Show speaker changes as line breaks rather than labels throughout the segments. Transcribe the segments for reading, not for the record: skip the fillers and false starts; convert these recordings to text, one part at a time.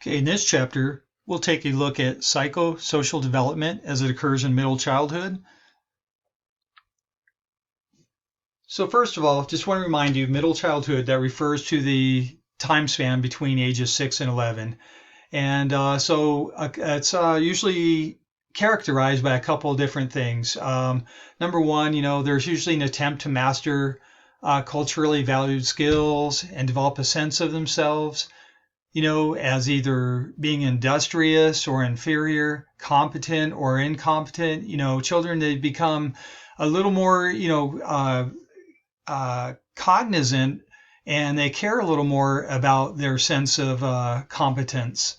Okay, in this chapter, we'll take a look at psychosocial development as it occurs in middle childhood. So first of all, just want to remind you, middle childhood, that refers to the time span between ages 6 and 11. And it's usually characterized by a couple of different things. Number one, there's usually an attempt to master culturally valued skills and develop a sense of themselves, as either being industrious or inferior, competent or incompetent. Children, they become a little more, cognizant, and they care a little more about their sense of competence.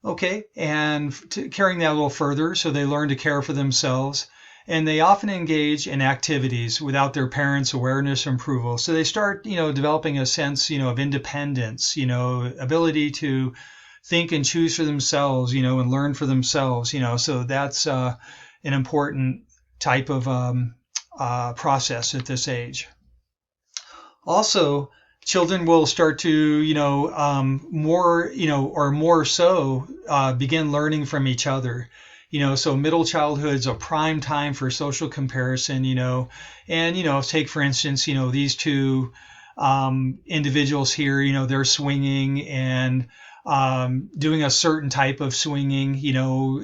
Okay, and carrying that a little further, so they learn to care for themselves, and they often engage in activities without their parents' awareness or approval. So they start, developing a sense, of independence, ability to think and choose for themselves, and learn for themselves, So that's an important type of process at this age. Also, children will start to, more so begin learning from each other. So middle childhood is a prime time for social comparison, and, take for instance, these two individuals here, they're swinging and doing a certain type of swinging,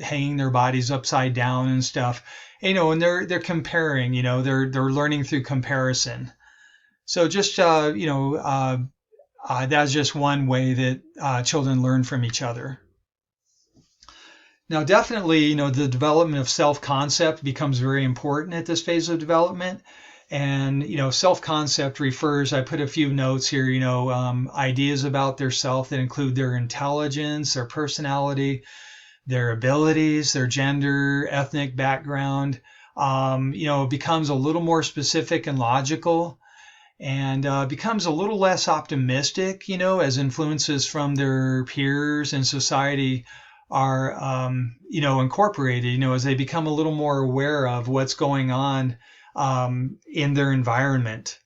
hanging their bodies upside down and stuff, and they're comparing, they're learning through comparison. So just, that's just one way that children learn from each other. Now, definitely, the development of self-concept becomes very important at this phase of development. And, self-concept refers, I put a few notes here, ideas about their self that include their intelligence, their personality, their abilities, their gender, ethnic background, becomes a little more specific and logical, and becomes a little less optimistic, as influences from their peers and society are, incorporated, as they become a little more aware of what's going on in their environment,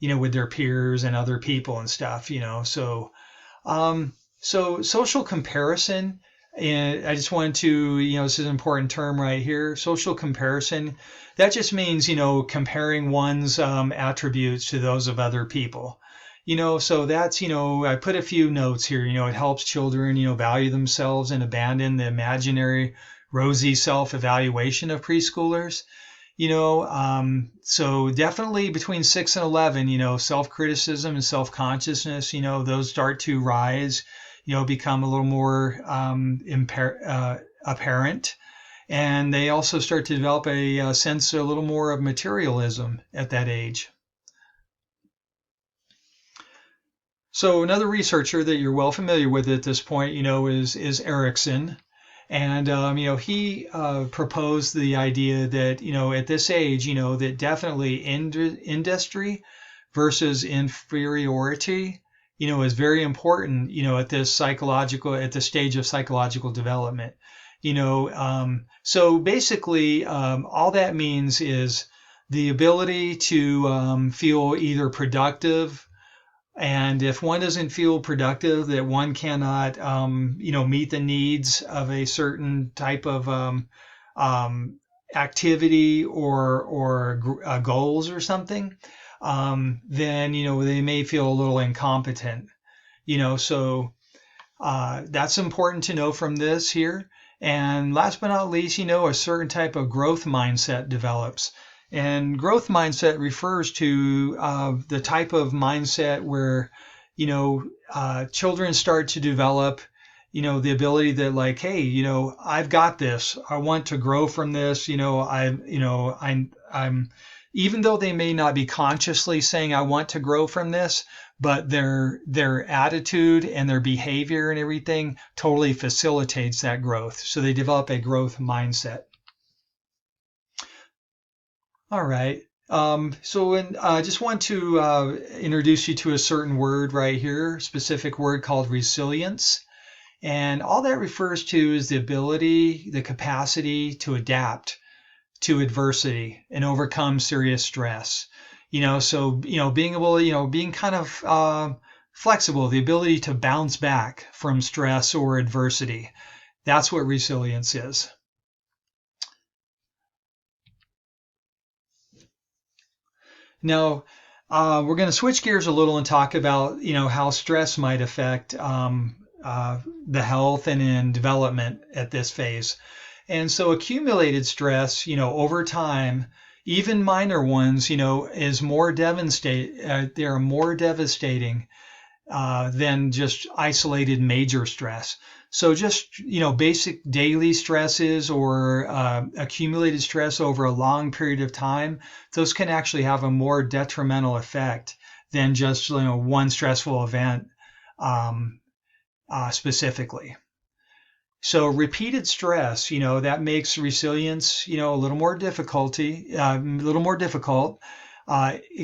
with their peers and other people and stuff, So social comparison, and I just wanted to, this is an important term right here, social comparison. That just means, comparing one's attributes to those of other people. So that's, I put a few notes here, it helps children, value themselves and abandon the imaginary rosy self-evaluation of preschoolers. So definitely between 6 and 11, self-criticism and self-consciousness, those start to rise, become a little more apparent. And they also start to develop a sense, a little more of materialism at that age. So another researcher that you're well familiar with at this point, is Erickson. And, he proposed the idea that, at this age, that definitely industry versus inferiority, is very important, at this stage of psychological development. So basically, all that means is the ability to feel either productive, and if one doesn't feel productive, that one cannot, meet the needs of a certain type of activity or goals or something, then, they may feel a little incompetent. So that's important to know from this here. And last but not least, a certain type of growth mindset develops. And growth mindset refers to the type of mindset where, children start to develop, the ability that, like, hey, I've got this. I want to grow from this. I'm, even though they may not be consciously saying I want to grow from this, but their attitude and their behavior and everything totally facilitates that growth. So they develop a growth mindset. All right. I just want to introduce you to a certain word right here, specific word called resilience. And all that refers to is the ability, the capacity to adapt to adversity and overcome serious stress. So, being able, being kind of flexible, the ability to bounce back from stress or adversity. That's what resilience is. Now, we're going to switch gears a little and talk about, how stress might affect the health and in development at this phase. And so accumulated stress, over time, even minor ones, is more devastating. They are more devastating than just isolated major stress. So just, basic daily stresses or accumulated stress over a long period of time, those can actually have a more detrimental effect than just, one stressful event specifically. So repeated stress, that makes resilience, a little more difficult. It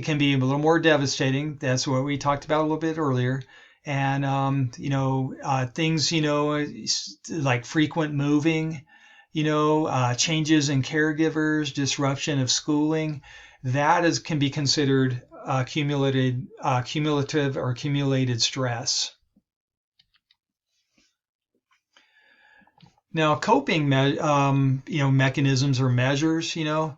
can be a little more devastating. That's what we talked about a little bit earlier. And, things, like frequent moving, changes in caregivers, disruption of schooling, can be considered cumulative or accumulated stress. Now, coping, mechanisms or measures, in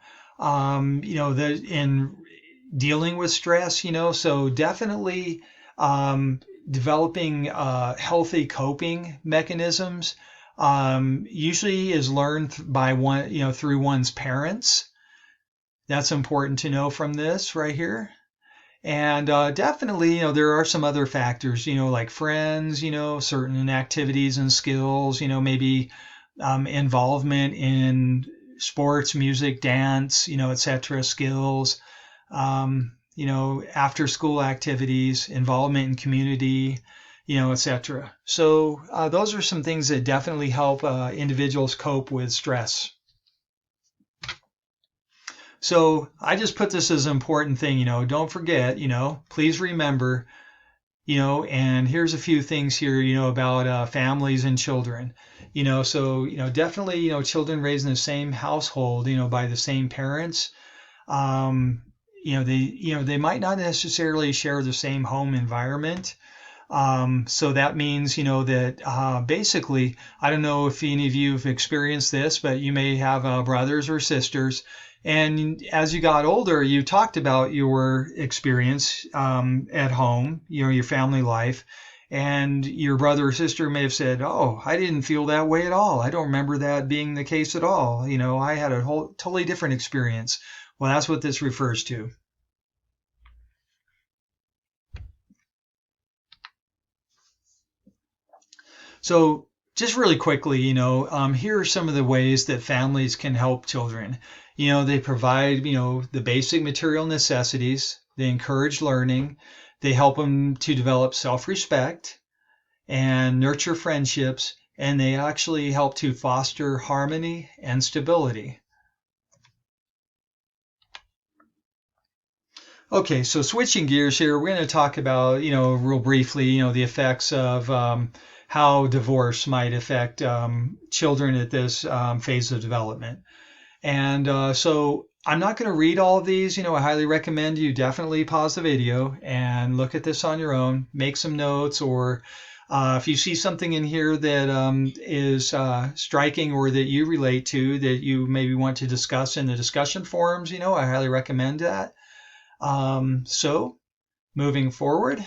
dealing with stress, so definitely developing healthy coping mechanisms usually is learned by through one's parents. That's important to know from this right here. And definitely, there are some other factors, like friends, certain activities and skills, maybe involvement in sports, music, dance, etc., skills, after school activities, involvement in community, etc. So those are some things that definitely help individuals cope with stress. So I just put this as an important thing, don't forget, please remember, and here's a few things here, about families and children, so, definitely, children raised in the same household, by the same parents, they might not necessarily share the same home environment. So that means, that basically, I don't know if any of you have experienced this, but you may have brothers or sisters. And as you got older, you talked about your experience at home, your family life. And your brother or sister may have said, "Oh, I didn't feel that way at all. I don't remember that being the case at all. I had a totally different experience." Well, that's what this refers to. So just really quickly, here are some of the ways that families can help children. They provide, the basic material necessities. They encourage learning. They help them to develop self-respect and nurture friendships. And they actually help to foster harmony and stability. Okay, so switching gears here, we're going to talk about, real briefly, the effects of how divorce might affect children at this phase of development. And so I'm not going to read all of these. I highly recommend you definitely pause the video and look at this on your own, make some notes, or if you see something in here that is striking or that you relate to that you maybe want to discuss in the discussion forums, I highly recommend that. So moving forward.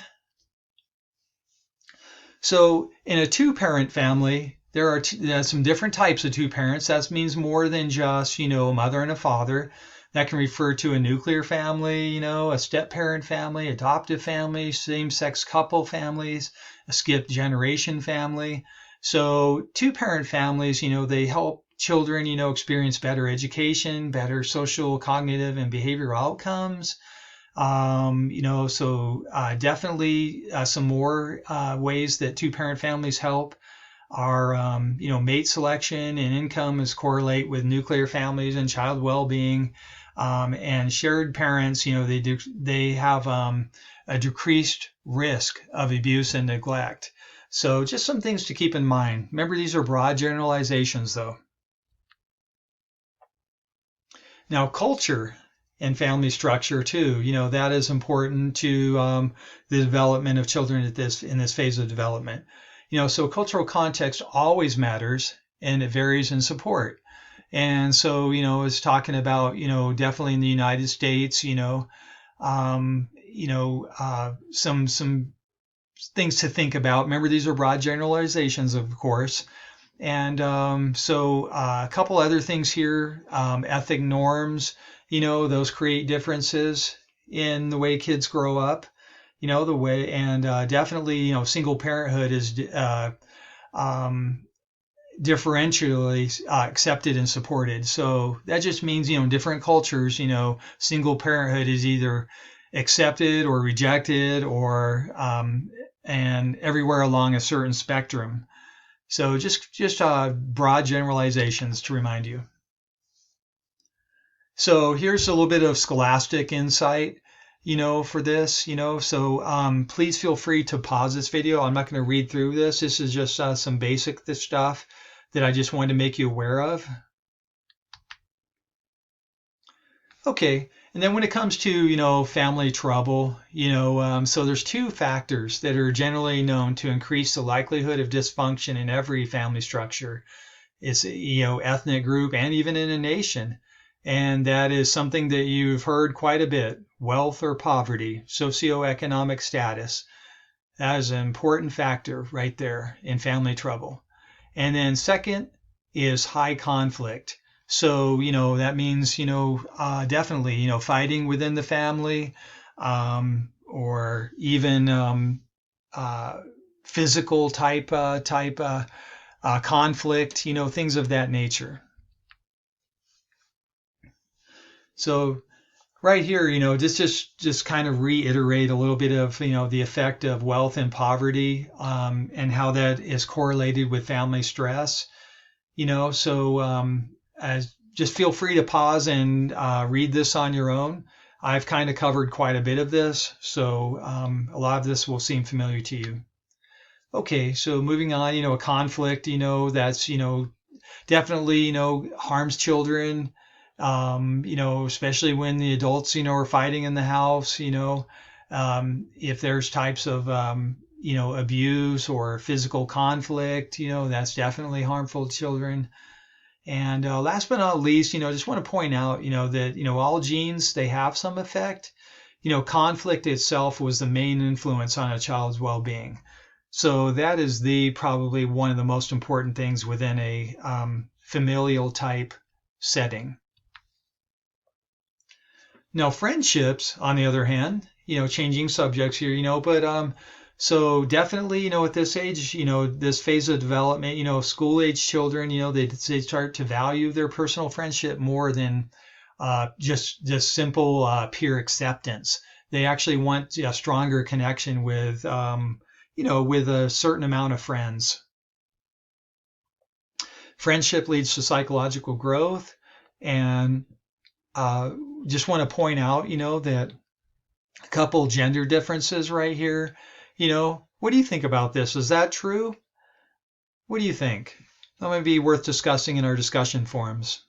So in a two-parent family, there are some different types of two parents. That means more than just, a mother and a father. That can refer to a nuclear family, a step-parent family, adoptive family, same-sex couple families, a skipped generation family. So two-parent families, they help children, experience better education, better social, cognitive, and behavioral outcomes. So definitely some more ways that two-parent families help are, mate selection and income is correlate with nuclear families and child well-being. And shared parents, they have a decreased risk of abuse and neglect. So just some things to keep in mind. Remember, these are broad generalizations, though. Now, culture and family structure too. That is important to the development of children in this phase of development. So cultural context always matters, and it varies in support. And so, it's talking about, definitely in the United States, some things to think about. Remember, these are broad generalizations, of course. And a couple other things here, ethic norms, those create differences in the way kids grow up, the way, and definitely, single parenthood is differentially accepted and supported. So that just means, in different cultures, single parenthood is either accepted or rejected or and everywhere along a certain spectrum. So just broad generalizations to remind you. So here's a little bit of scholastic insight, for this, so please feel free to pause this video. I'm not going to read through this. This is just some basic stuff that I just wanted to make you aware of. Okay. And then when it comes to, family trouble, so there's two factors that are generally known to increase the likelihood of dysfunction in every family structure. It's, ethnic group and even in a nation. And that is something that you've heard quite a bit: wealth or poverty, socioeconomic status. That is an important factor right there in family trouble. And then second is high conflict. So, that means, definitely, fighting within the family, or even physical type conflict, things of that nature. So right here, just kind of reiterate a little bit of, the effect of wealth and poverty, and how that is correlated with family stress. So just feel free to pause and read this on your own. I've kind of covered quite a bit of this, so a lot of this will seem familiar to you. Okay, so moving on, a conflict, that's, definitely, harms children, especially when the adults, are fighting in the house, if there's types of, abuse or physical conflict, that's definitely harmful to children. And last but not least, just want to point out, that, all genes, they have some effect. Conflict itself was the main influence on a child's well-being. So that is probably one of the most important things within a familial type setting. Now, friendships, on the other hand, changing subjects here, but so definitely, at this age, this phase of development, school age children, they start to value their personal friendship more than just simple peer acceptance. They actually want a stronger connection with, with a certain amount of friends. Friendship leads to psychological growth, and just want to point out, that a couple gender differences right here. What do you think about this? Is that true? What do you think? That might be worth discussing in our discussion forums.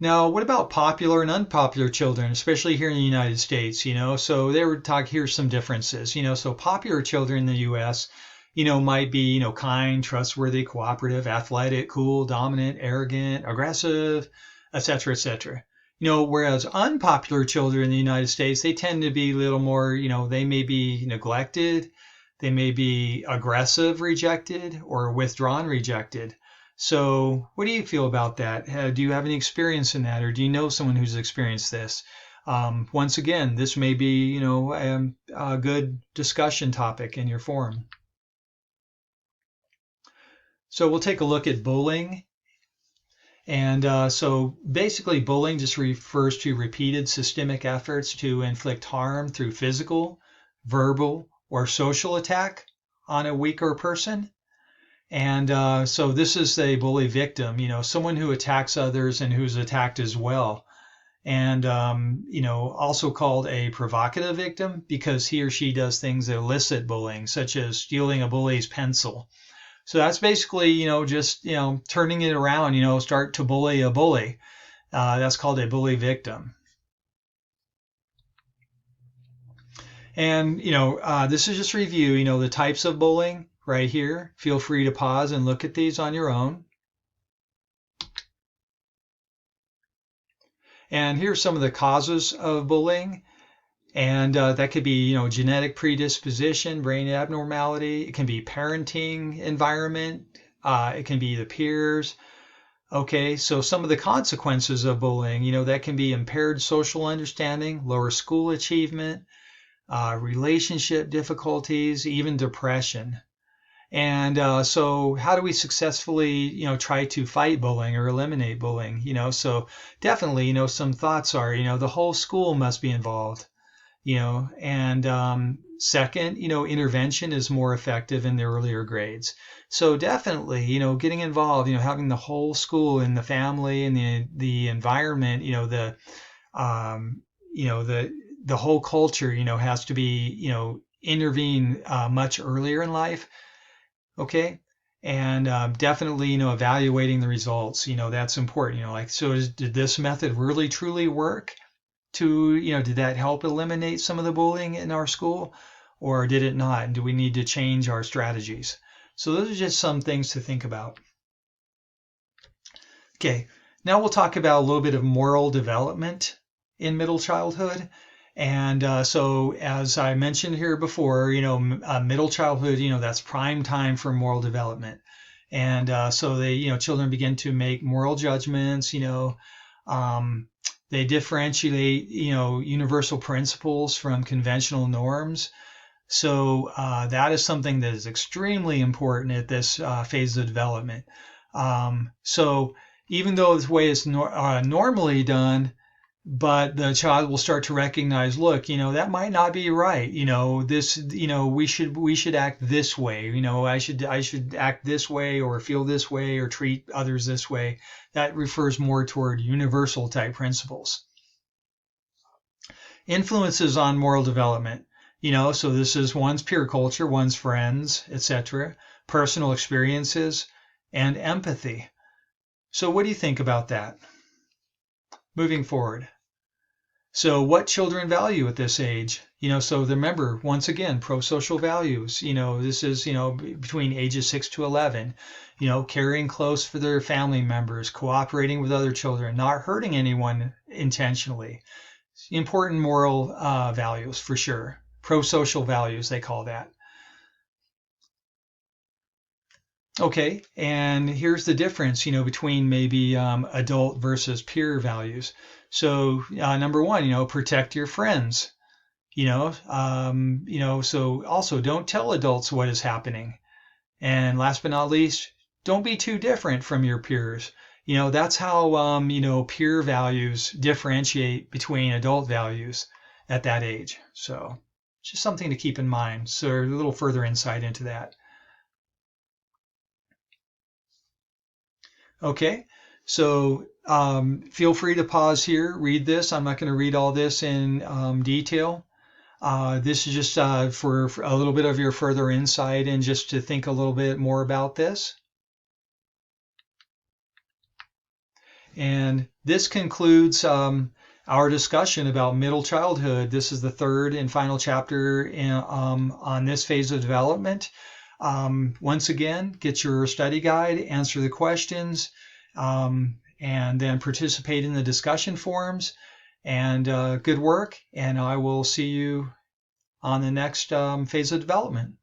Now, what about popular and unpopular children, especially here in the United States? So they were talking, here's some differences. So popular children in the U.S., might be, kind, trustworthy, cooperative, athletic, cool, dominant, arrogant, aggressive, etc., etc. Whereas unpopular children in the United States, they tend to be a little more, they may be neglected, they may be aggressive, rejected, or withdrawn, rejected. So what do you feel about that? Do you have any experience in that, or do you know someone who's experienced this? Once again, this may be, a good discussion topic in your forum. So we'll take a look at bullying. And so basically bullying just refers to repeated systemic efforts to inflict harm through physical, verbal, or social attack on a weaker person. And so this is a bully victim, someone who attacks others and who's attacked as well. And, also called a provocative victim because he or she does things that elicit bullying, such as stealing a bully's pencil, So that's basically, just, turning it around, start to bully a bully. That's called a bully victim. And, this is just review, the types of bullying right here. Feel free to pause and look at these on your own. And here's some of the causes of bullying. And that could be, genetic predisposition, brain abnormality. It can be parenting environment. It can be the peers. Okay, so some of the consequences of bullying, that can be impaired social understanding, lower school achievement, relationship difficulties, even depression. And so how do we successfully, try to fight bullying or eliminate bullying? So definitely, some thoughts are, the whole school must be involved. And second, intervention is more effective in the earlier grades. So definitely, getting involved, having the whole school and the family and the environment, the whole culture, has to be, intervene much earlier in life. Okay. And definitely, evaluating the results, that's important. So did this method really truly work? Did that help eliminate some of the bullying in our school, or did it not? And do we need to change our strategies? So those are just some things to think about. Okay, now we'll talk about a little bit of moral development in middle childhood. And so, as I mentioned here before, middle childhood, that's prime time for moral development. And so children begin to make moral judgments, um, they differentiate, universal principles from conventional norms. So that is something that is extremely important at this phase of development. So even though this way is normally done, but the child will start to recognize, look, that might not be right. This, we should act this way. I should act this way or feel this way or treat others this way. That refers more toward universal type principles. Influences on moral development. So this is one's peer culture, one's friends, etc., personal experiences, and empathy. So what do you think about that? Moving forward. So what children value at this age? So remember, once again, pro-social values, this is, between ages 6 to 11, caring close for their family members, cooperating with other children, not hurting anyone intentionally. Important moral values for sure. Pro-social values, they call that. Okay, and here's the difference, between maybe adult versus peer values. So number one, protect your friends. So also don't tell adults what is happening. And last but not least, don't be too different from your peers. That's how peer values differentiate between adult values at that age. So just something to keep in mind. So a little further insight into that. Okay, so feel free to pause here, read this. I'm not going to read all this in detail. This is just for a little bit of your further insight and just to think a little bit more about this. And this concludes our discussion about middle childhood. This is the third and final chapter on this phase of development. Once again, get your study guide, answer the questions, and then participate in the discussion forums. And good work, and I will see you on the next phase of development.